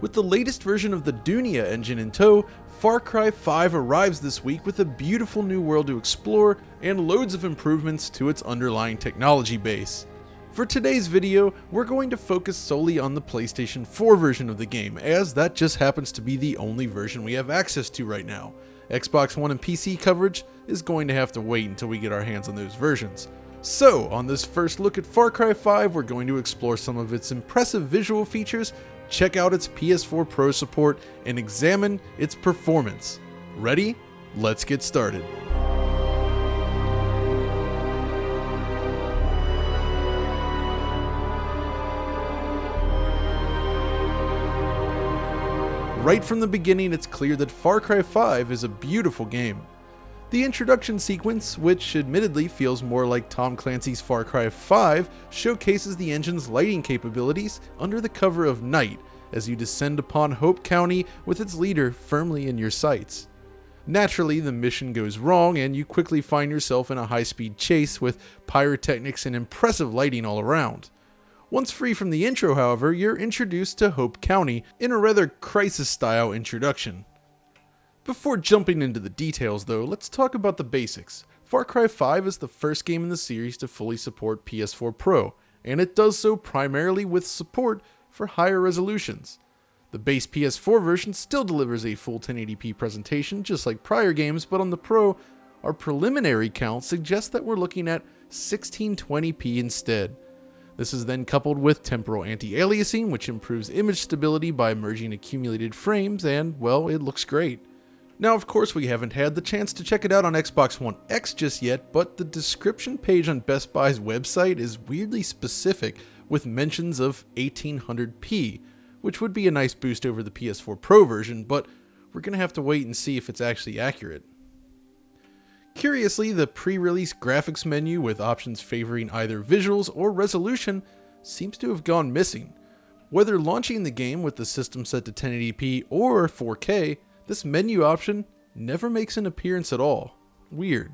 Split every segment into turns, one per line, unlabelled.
With the latest version of the Dunia Engine in tow, Far Cry 5 arrives this week with a beautiful new world to explore and loads of improvements to its underlying technology base. For today's video, we're going to focus solely on the PlayStation 4 version of the game, as that just happens to be the only version we have access to right now. Xbox One and PC coverage is going to have to wait until we get our hands on those versions. So, on this first look at Far Cry 5, we're going to explore some of its impressive visual features, check out its PS4 Pro support, and examine its performance. Ready? Let's get started. Right from the beginning, it's clear that Far Cry 5 is a beautiful game. The introduction sequence, which admittedly feels more like Tom Clancy's Far Cry 5, showcases the engine's lighting capabilities under the cover of night as you descend upon Hope County with its leader firmly in your sights. Naturally, the mission goes wrong and you quickly find yourself in a high-speed chase with pyrotechnics and impressive lighting all around. Once free from the intro, however, you're introduced to Hope County in a rather Crisis-style introduction. Before jumping into the details though, let's talk about the basics. Far Cry 5 is the first game in the series to fully support PS4 Pro, and it does so primarily with support for higher resolutions. The base PS4 version still delivers a full 1080p presentation just like prior games, but on the Pro, our preliminary count suggests that we're looking at 1620p instead. This is then coupled with temporal anti-aliasing, which improves image stability by merging accumulated frames, and, well, it looks great. Now, of course, we haven't had the chance to check it out on Xbox One X just yet, but the description page on Best Buy's website is weirdly specific, with mentions of 1800p, which would be a nice boost over the PS4 Pro version, but we're going to have to wait and see if it's actually accurate. Curiously, the pre-release graphics menu with options favoring either visuals or resolution seems to have gone missing. Whether launching the game with the system set to 1080p or 4K, this menu option never makes an appearance at all. Weird.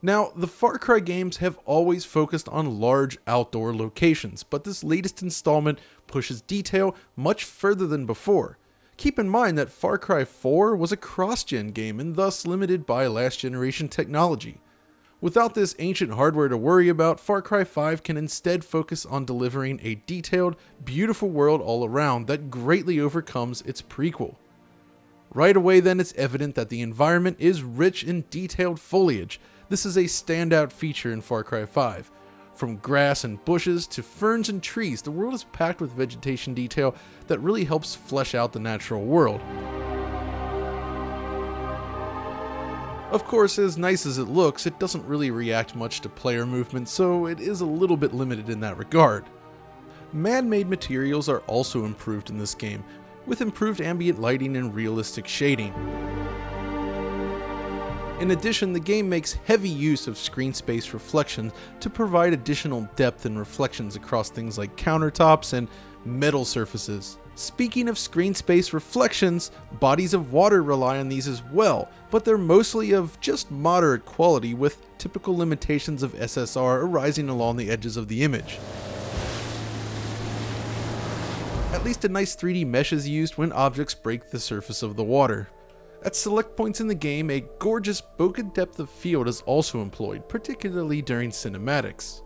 Now, the Far Cry games have always focused on large outdoor locations, but this latest installment pushes detail much further than before. Keep in mind that Far Cry 4 was a cross-gen game and thus limited by last-generation technology. Without this ancient hardware to worry about, Far Cry 5 can instead focus on delivering a detailed, beautiful world all around that greatly overcomes its prequel. Right away then, it's evident that the environment is rich in detailed foliage. This is a standout feature in Far Cry 5. From grass and bushes to ferns and trees, the world is packed with vegetation detail that really helps flesh out the natural world. Of course, as nice as it looks, it doesn't really react much to player movement, so it is a little bit limited in that regard. Man-made materials are also improved in this game, with improved ambient lighting and realistic shading. In addition, the game makes heavy use of screen space reflections to provide additional depth and reflections across things like countertops and metal surfaces. Speaking of screen space reflections, bodies of water rely on these as well, but they're mostly of just moderate quality, with typical limitations of SSR arising along the edges of the image. At least a nice 3D mesh is used when objects break the surface of the water. At select points in the game, a gorgeous bokeh depth of field is also employed, particularly during cinematics.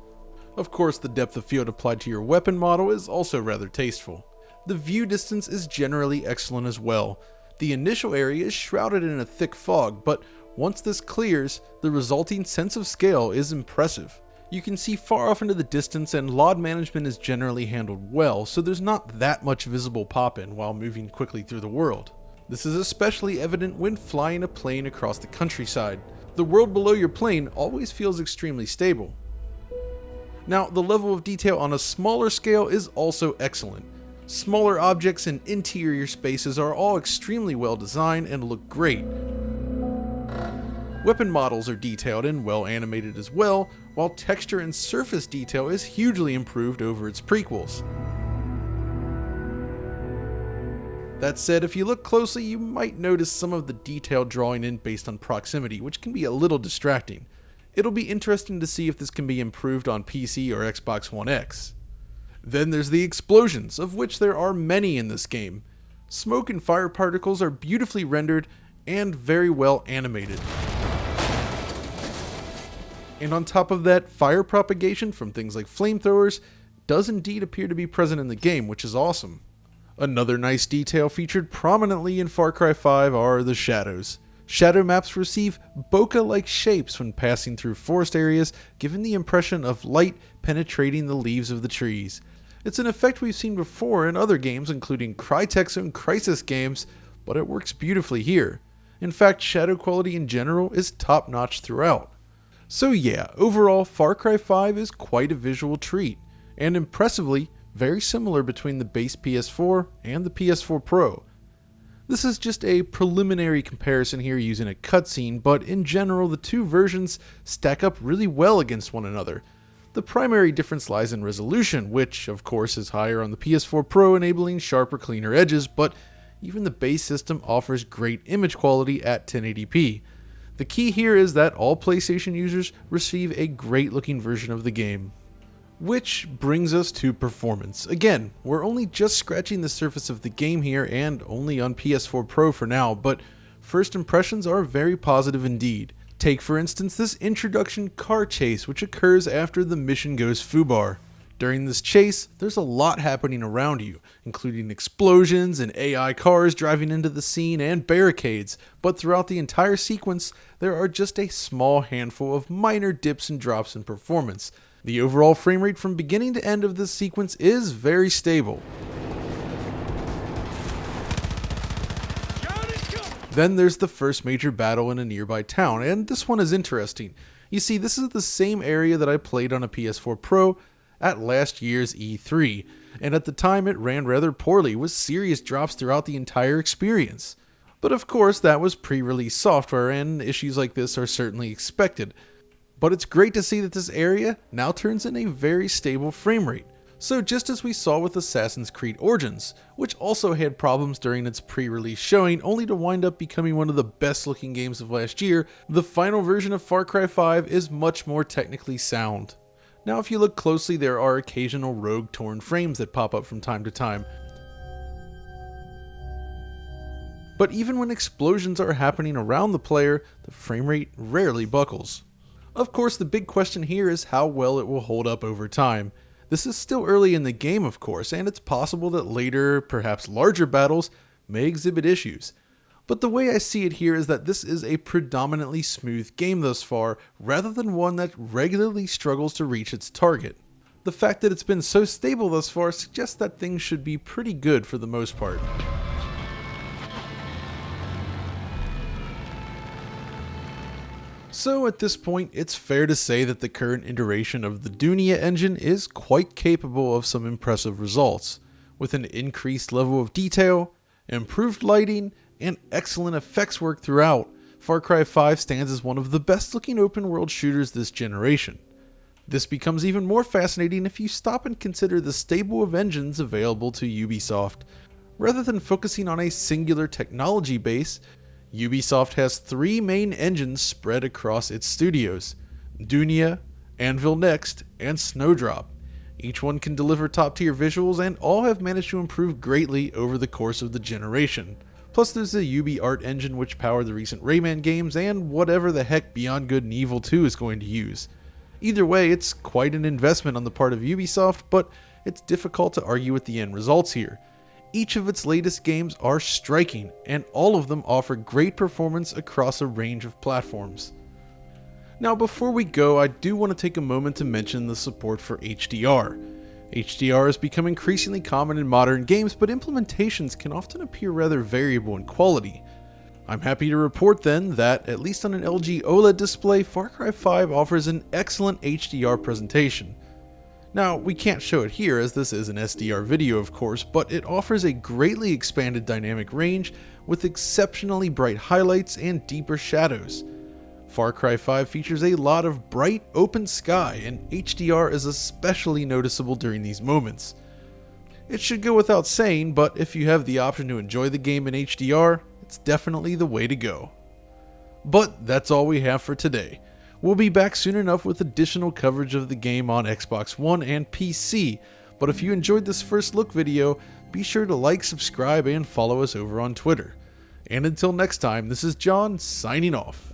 Of course, the depth of field applied to your weapon model is also rather tasteful. The view distance is generally excellent as well. The initial area is shrouded in a thick fog, but once this clears, the resulting sense of scale is impressive. You can see far off into the distance, and LOD management is generally handled well, so there's not that much visible pop-in while moving quickly through the world. This is especially evident when flying a plane across the countryside. The world below your plane always feels extremely stable. Now, the level of detail on a smaller scale is also excellent. Smaller objects and interior spaces are all extremely well designed and look great. Weapon models are detailed and well animated as well, while texture and surface detail is hugely improved over its prequels. That said, if you look closely, you might notice some of the detail drawing in based on proximity, which can be a little distracting. It'll be interesting to see if this can be improved on PC or Xbox One X. Then there's the explosions, of which there are many in this game. Smoke and fire particles are beautifully rendered and very well animated. And on top of that, fire propagation from things like flamethrowers does indeed appear to be present in the game, which is awesome. Another nice detail featured prominently in Far Cry 5 are the shadows. Shadow maps receive bokeh-like shapes when passing through forest areas, giving the impression of light penetrating the leaves of the trees. It's an effect we've seen before in other games, including Crytek's own Crysis games, but it works beautifully here. In fact, shadow quality in general is top-notch throughout. So yeah, overall, Far Cry 5 is quite a visual treat, and impressively, very similar between the base PS4 and the PS4 Pro. This is just a preliminary comparison here using a cutscene, but in general, the two versions stack up really well against one another. The primary difference lies in resolution, which of course is higher on the PS4 Pro, enabling sharper, cleaner edges, but even the base system offers great image quality at 1080p. The key here is that all PlayStation users receive a great looking version of the game. Which brings us to performance. Again, we're only just scratching the surface of the game here and only on PS4 Pro for now, but first impressions are very positive indeed. Take for instance this introduction car chase which occurs after the mission goes foobar. During this chase, there's a lot happening around you, including explosions and AI cars driving into the scene and barricades, but throughout the entire sequence, there are just a small handful of minor dips and drops in performance. The overall frame rate from beginning to end of this sequence is very stable. Then there's the first major battle in a nearby town, and this one is interesting. You see, this is the same area that I played on a PS4 Pro at last year's E3, and at the time it ran rather poorly with serious drops throughout the entire experience. But of course that was pre-release software and issues like this are certainly expected. But it's great to see that this area now turns in a very stable frame rate. So just as we saw with Assassin's Creed Origins, which also had problems during its pre-release showing only to wind up becoming one of the best looking games of last year, the final version of Far Cry 5 is much more technically sound. Now if you look closely, there are occasional rogue torn frames that pop up from time to time. But even when explosions are happening around the player, the frame rate rarely buckles. Of course, the big question here is how well it will hold up over time. This is still early in the game, of course, and it's possible that later, perhaps larger battles may exhibit issues. But the way I see it here is that this is a predominantly smooth game thus far, rather than one that regularly struggles to reach its target. The fact that it's been so stable thus far suggests that things should be pretty good for the most part. So at this point, it's fair to say that the current iteration of the Dunia Engine is quite capable of some impressive results. With an increased level of detail, improved lighting, and excellent effects work throughout, Far Cry 5 stands as one of the best looking open world shooters this generation. This becomes even more fascinating if you stop and consider the stable of engines available to Ubisoft. Rather than focusing on a singular technology base, Ubisoft has three main engines spread across its studios: Dunia, Anvil Next, and Snowdrop. Each one can deliver top-tier visuals and all have managed to improve greatly over the course of the generation. Plus there's the Ubi Art engine which powered the recent Rayman games and whatever the heck Beyond Good and Evil 2 is going to use. Either way, it's quite an investment on the part of Ubisoft, but it's difficult to argue with the end results here. Each of its latest games are striking, and all of them offer great performance across a range of platforms. Now before we go, I do want to take a moment to mention the support for HDR. HDR has become increasingly common in modern games, but implementations can often appear rather variable in quality. I'm happy to report then that, at least on an LG OLED display, Far Cry 5 offers an excellent HDR presentation. Now, we can't show it here as this is an SDR video of course, but it offers a greatly expanded dynamic range with exceptionally bright highlights and deeper shadows. Far Cry 5 features a lot of bright, open sky, and HDR is especially noticeable during these moments. It should go without saying, but if you have the option to enjoy the game in HDR, it's definitely the way to go. But that's all we have for today. We'll be back soon enough with additional coverage of the game on Xbox One and PC, but if you enjoyed this first look video, be sure to like, subscribe, and follow us over on Twitter. And until next time, this is John signing off.